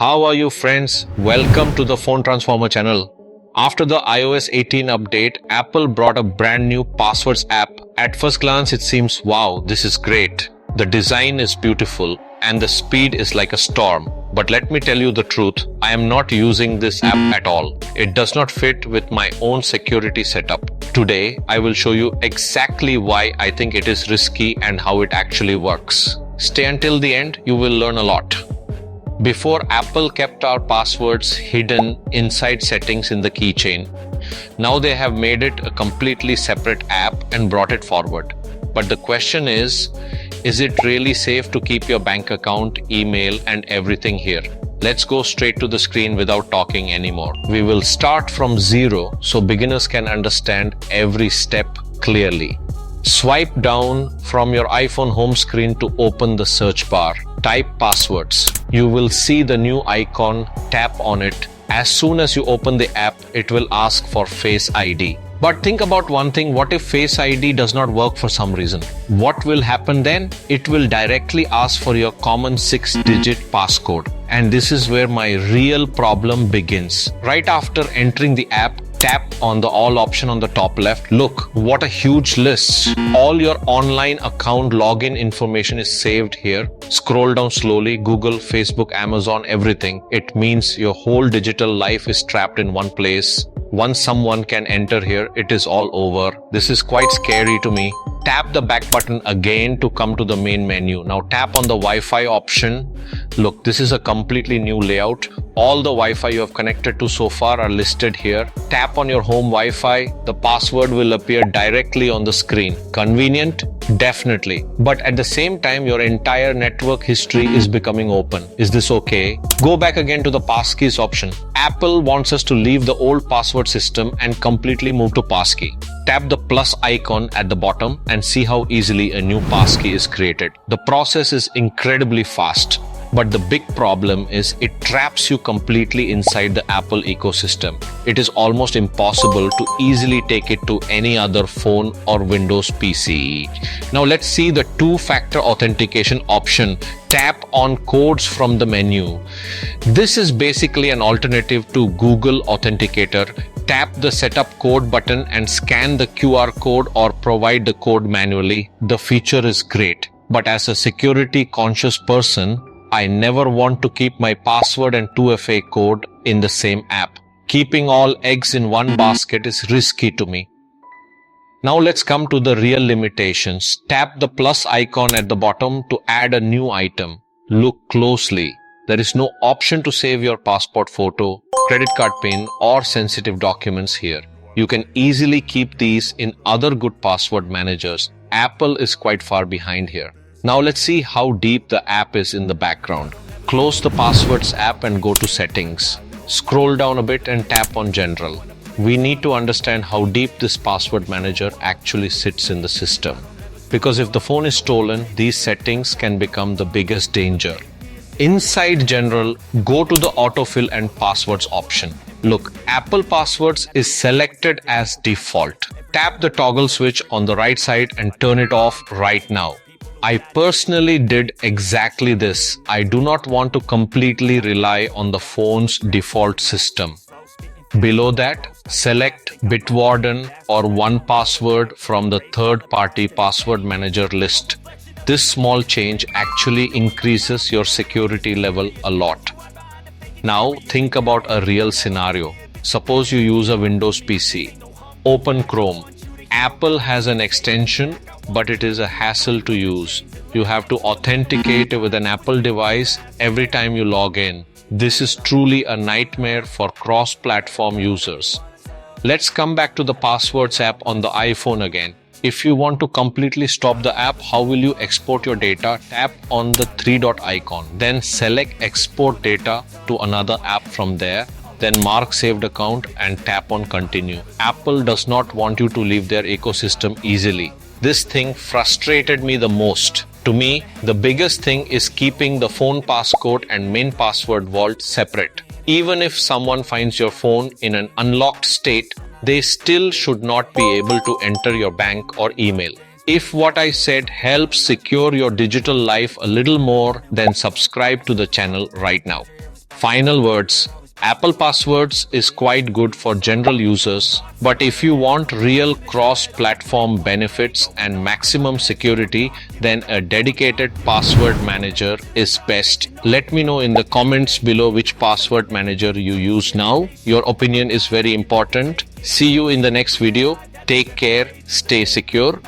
How are you friends? Welcome to the Phone Transformer channel. After the iOS 18 update, Apple brought a brand new passwords app. At first glance, it seems, wow, this is great. The design is beautiful and the speed is like a storm. But let me tell you the truth, I am not using this app at all. It does not fit with my own security setup. Today, I will show you exactly why I think it is risky and how it actually works. Stay until the end, you will learn a lot. Before, Apple kept our passwords hidden inside settings in the keychain. Now they have made it a completely separate app and brought it forward. But the question is it really safe to keep your bank account, email, and everything here? Let's go straight to the screen without talking anymore. We will start from zero so beginners can understand every step clearly. Swipe down from your iPhone home screen to open the search bar. Type passwords. You will see the new icon. Tap on it. As soon as you open the app, it will ask for Face ID. But think about one thing, what if Face ID does not work for some reason? What will happen then? It will directly ask for your common 6-digit passcode. And this is where my real problem begins. Right after entering the app, tap on the all option on the top left. Look, what a huge list. All your online account login information is saved here. Scroll down slowly, Google, Facebook, Amazon, everything. It means your whole digital life is trapped in one place. Once someone can enter here, it is all over. This is quite scary to me. Tap the back button again to come to the main menu. Now tap on the Wi-Fi option. Look, this is a completely new layout. All the Wi-Fi you have connected to so far are listed here. Tap on your home Wi-Fi. The password will appear directly on the screen. Convenient? Definitely. But at the same time, your entire network history is becoming open. Is this okay? Go back again to the passkeys option. Apple wants us to leave the old password system and completely move to passkey. Tap the plus icon at the bottom and see how easily a new passkey is created. The process is incredibly fast. But the big problem is it traps you completely inside the Apple ecosystem. It is almost impossible to easily take it to any other phone or Windows PC. Now let's see the two-factor authentication option. Tap on codes from the menu. This is basically an alternative to Google Authenticator. Tap the setup code button and scan the QR code or provide the code manually. The feature is great. But as a security conscious person, I never want to keep my password and 2FA code in the same app. Keeping all eggs in one basket is risky to me. Now let's come to the real limitations. Tap the plus icon at the bottom to add a new item. Look closely. There is no option to save your passport photo, credit card PIN, or sensitive documents here. You can easily keep these in other good password managers. Apple is quite far behind here. Now let's see how deep the app is in the background. Close the Passwords app and go to Settings. Scroll down a bit and tap on General. We need to understand how deep this password manager actually sits in the system. Because if the phone is stolen, these settings can become the biggest danger. Inside General, go to the Autofill and Passwords option. Look, Apple Passwords is selected as default. Tap the toggle switch on the right side and turn it off right now. I personally did exactly this. I do not want to completely rely on the phone's default system. Below that, select Bitwarden or 1Password from the third-party password manager list. This small change actually increases your security level a lot. Now think about a real scenario. Suppose you use a Windows PC. Open Chrome. Apple has an extension, but it is a hassle to use. You have to authenticate with an Apple device every time you log in. This is truly a nightmare for cross-platform users. Let's come back to the Passwords app on the iPhone again. If you want to completely stop the app, how will you export your data? Tap on the three-dot icon. Then select Export Data to another app from there. Then mark saved account and tap on Continue. Apple does not want you to leave their ecosystem easily. This thing frustrated me the most. To me, the biggest thing is keeping the phone passcode and main password vault separate. Even if someone finds your phone in an unlocked state, they still should not be able to enter your bank or email. If what I said helps secure your digital life a little more, then subscribe to the channel right now. Final words. Apple Passwords is quite good for general users, but if you want real cross-platform benefits and maximum security, then a dedicated password manager is best. Let me know in the comments below which password manager you use now. Your opinion is very important. See you in the next video. Take care, stay secure.